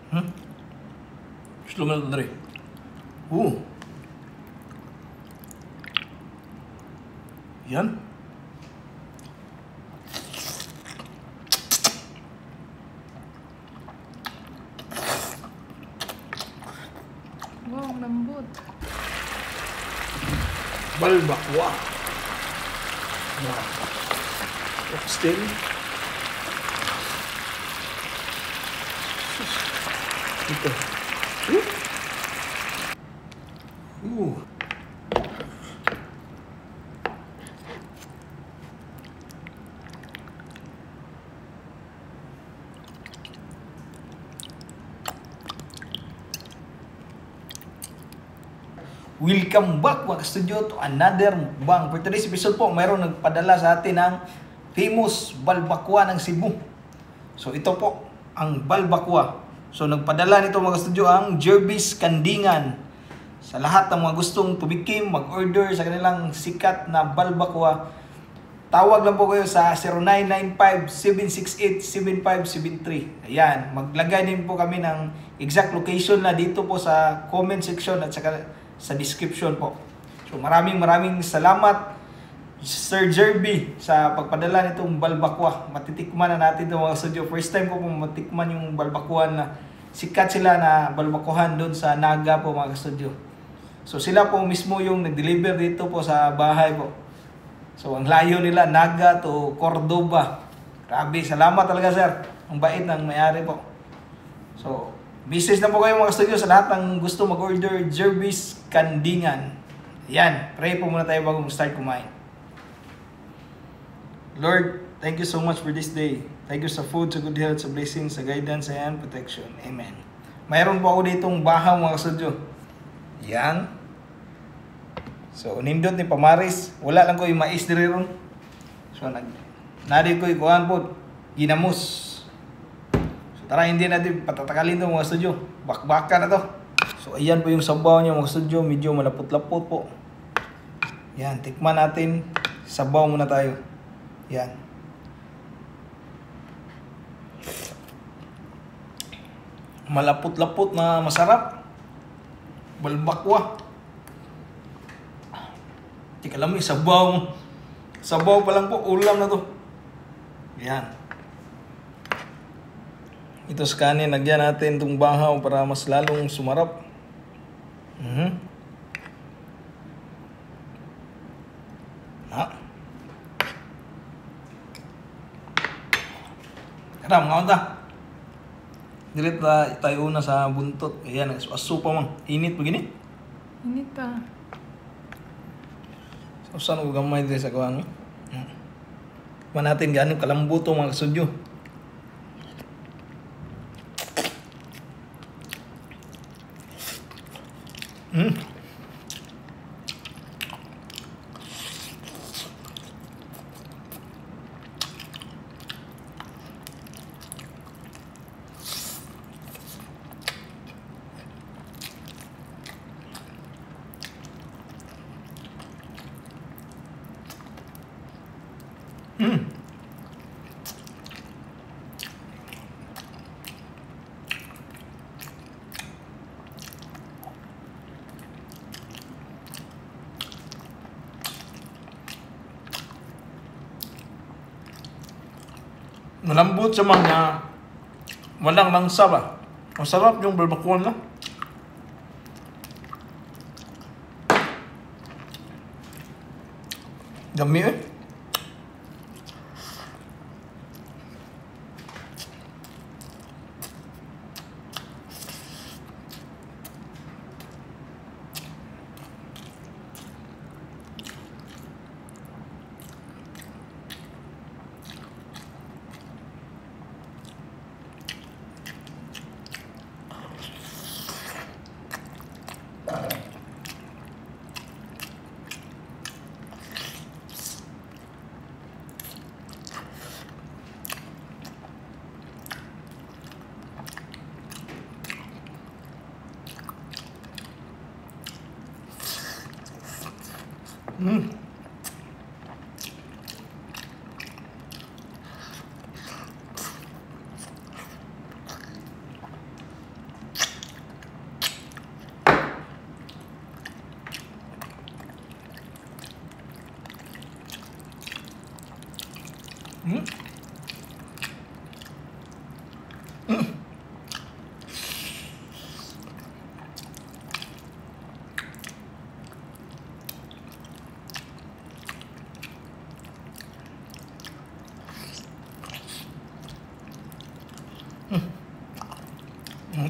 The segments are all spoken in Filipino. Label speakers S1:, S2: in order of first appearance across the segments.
S1: Hmm? Slow mo na ito, Yan.
S2: Wow, lambot.
S1: Balbakwa. Wow. Still. Ito. Welcome back mga studio to another mukbang. For today's episode po, mayroong nagpadala sa atin ng famous balbakwa ng Cebu. So ito po ang balbakwa. So nagpadala nito mga studio ang Jervis Kandingan. Sa lahat ng mga gustong tumikim, mag-order sa kanilang sikat na balbakwa, tawag lang po kayo sa 0995-768-7573. Ayan, maglagay din po kami ng exact location na dito po sa comment section at sa description po. So maraming salamat Sir Jerby sa pagpadala nitong balbakwa. Matitikman na natin ito mga studio. First time ko po matikman yung balbakwa na sikat sila na balbakwahan doon sa Naga po mga studio. So sila po mismo yung nag-deliver dito po sa bahay po. So ang layo nila Naga to Cordoba. Grabe, salamat talaga sir. Ang bait ng may-ari po. So message na po kayo mga studio sa lahat ng gusto mag-order Jervis Kandingan. Yan, pray po muna tayo bago start kumain. Lord, thank you so much for this day. Thank you sa food, sa good health, sa blessings, sa guidance, and protection. Amen. Mayroon po ako ditong bahaw mga studio. Yan. So, nindot ni Pamaris. Wala lang ko yung mais diri ron. So, nari ko ikuhan po. Ginamos. Tara, hindi natin patatakalin ito mga studio. Bakbaka na to. So, ayan po yung sabaw niya mga studio. Medyo malapot-lapot po. Yan, tikman natin. Sabaw muna tayo. Yan. Malapot-lapot na masarap. Balbakwa. Tika lang yung sabaw. Sabaw pa lang po. Ulam na to. Yan. Ito sa kanin, nagyan natin itong bahaw para mas lalong sumarap. Karam, nga ta. Dilit tayo una sa buntot. Ayan, aso pa mang. Init pa gini?
S2: Init pa.
S1: So, saan ko gamay din sa kawang? Kuha natin gano'ng kalambuto mga kasudyo. Malambot sa mga walang langsa ba? Masarap yung balbakwan na. Dami eh.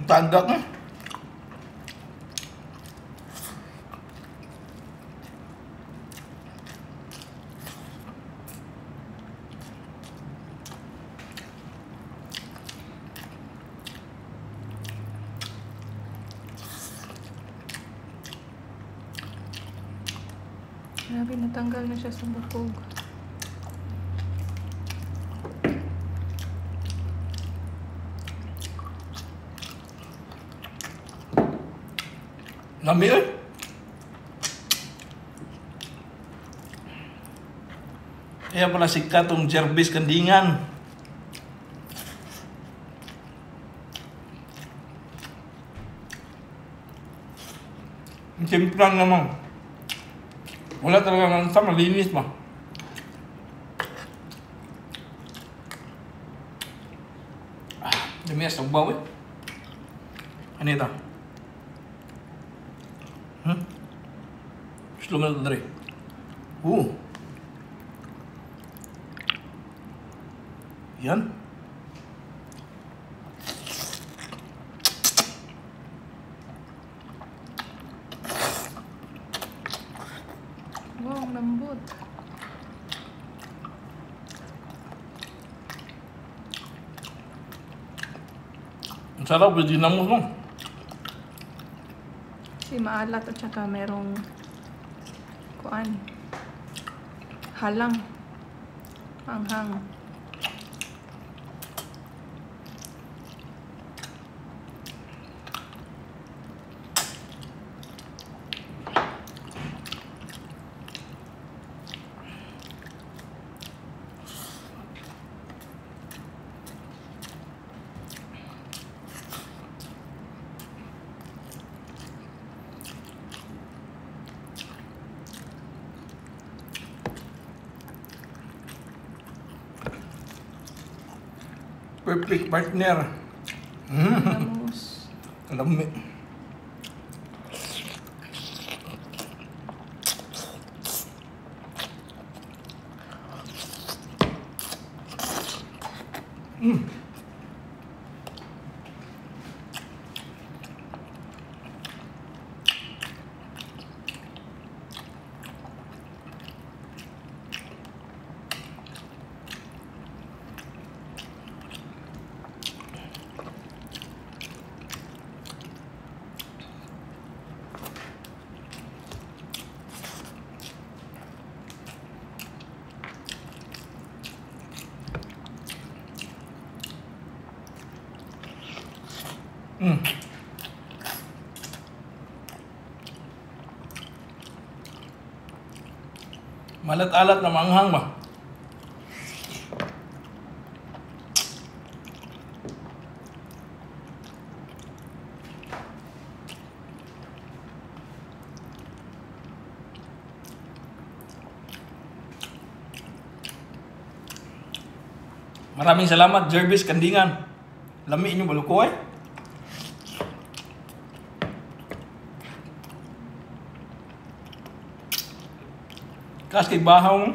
S1: Tanda ka.
S2: Grabe, natanggal na siya sa bukog.
S1: Lami eh. Kaya pala sikat tong Jervis Kandingan. Simplang naman. Wala talaga ng sama, malinis ba? Dami sa ubaw eh. Ano ito? Gusto mo na ito dari? Yan.
S2: Wow, ang lambot.
S1: Ang sarap, pwede na mo no?
S2: Kasi maalat at saka merong kuan. Halang. Hanghang.
S1: Perfect partner.
S2: Lamos.
S1: Lami. Malat-alat na manghang ba? Maraming salamat, Jervis Kandingan. Lami inyo baluko eh. Kas kay bahaw.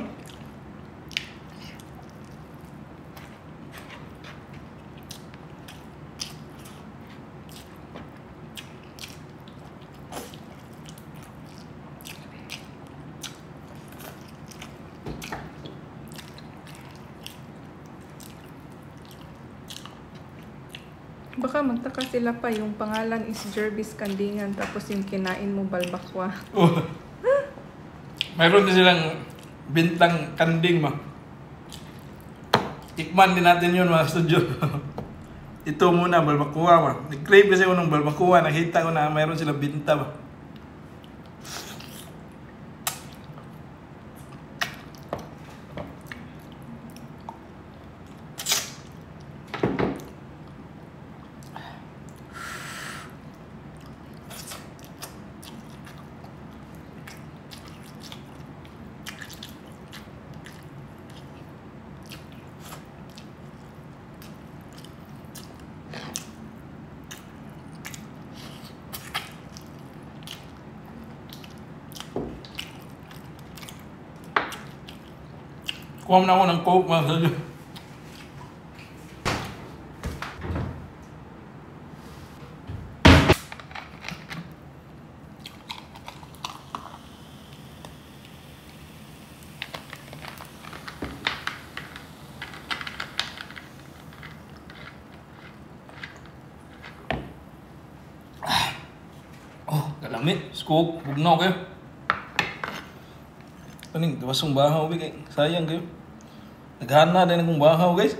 S2: Baka magtaka sila pa yung pangalan is Jervis Kandingan tapos yung kinain mo balbakwa.
S1: Mayroon din silang bintang kanding ma. Tikman din natin yun mga studio. Ito muna, balbakuwa ma. Nag-crave kasi ako ng balbakuwa. Nakita ko na mayroon silang binta ba. Kuha mo na ako ng coke mga studio. Lami, scoop, bugnaw kayo. Kaning, tawasong bahaw, kay sayang kayo. Naghana din akong bahaw, guys.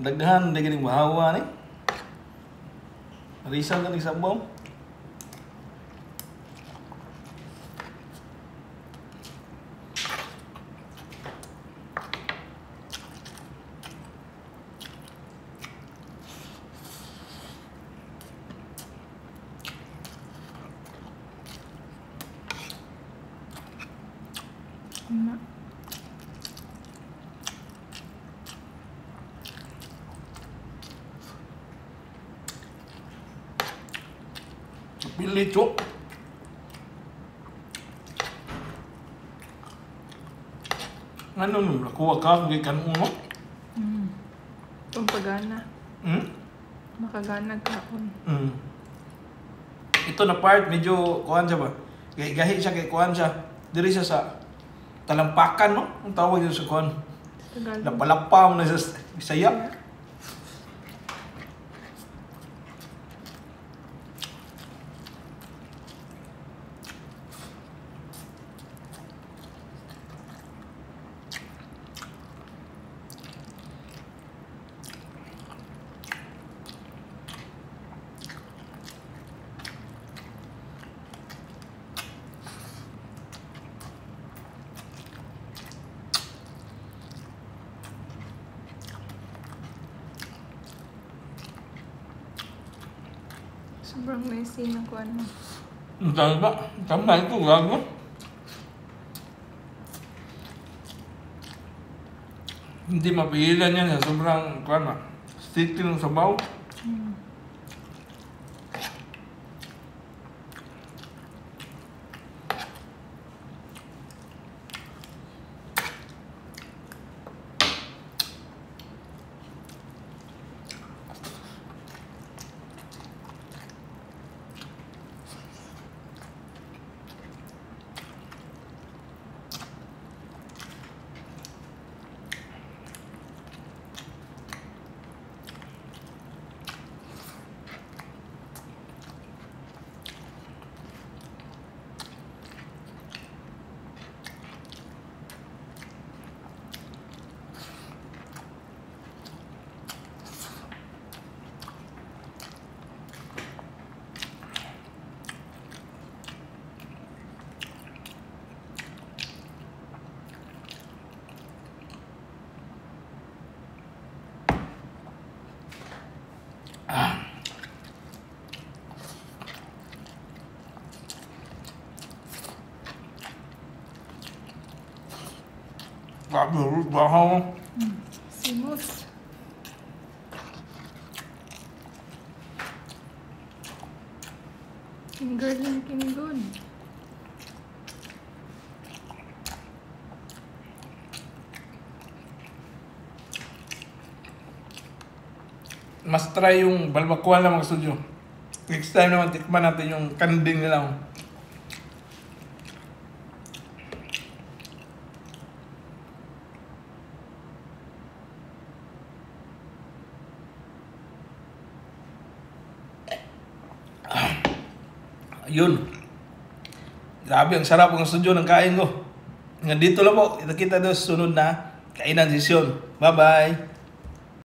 S1: Daghan, di kaning bahawa, ni. Risal ka ni sabaw.
S2: Na.
S1: Pili, cok. Ano nung nakuha ka kung ikan mo?
S2: Pampagana.
S1: Hmm?
S2: Makagana kaon.
S1: Hmm. Ito na part, medyo kuhan siya ba? Gahi siya kay kuhan siya. Diri siya sa talampakan, no? Ang tawag yun sa kuhan.
S2: Tagalog.
S1: Napalapam na sa Bisaya.
S2: Sobrang messy ng kuan mo.
S1: Ang dami ba? Tama ito, gago. Hindi mapigilan yan sa sobrang kuhan ba? Sticky ng sabaw. Grabe, bahaw.
S2: Simos. Fingerling kinigod.
S1: Mas try yung balbakuan lang mga studio. Next time naman tikman natin yung kanding nila. Yun. Grabe, ang sarap ng studio ng kain ko. Hanggang dito lang po. Kita-kita doon sa sunod na kainan sesyon. Bye-bye.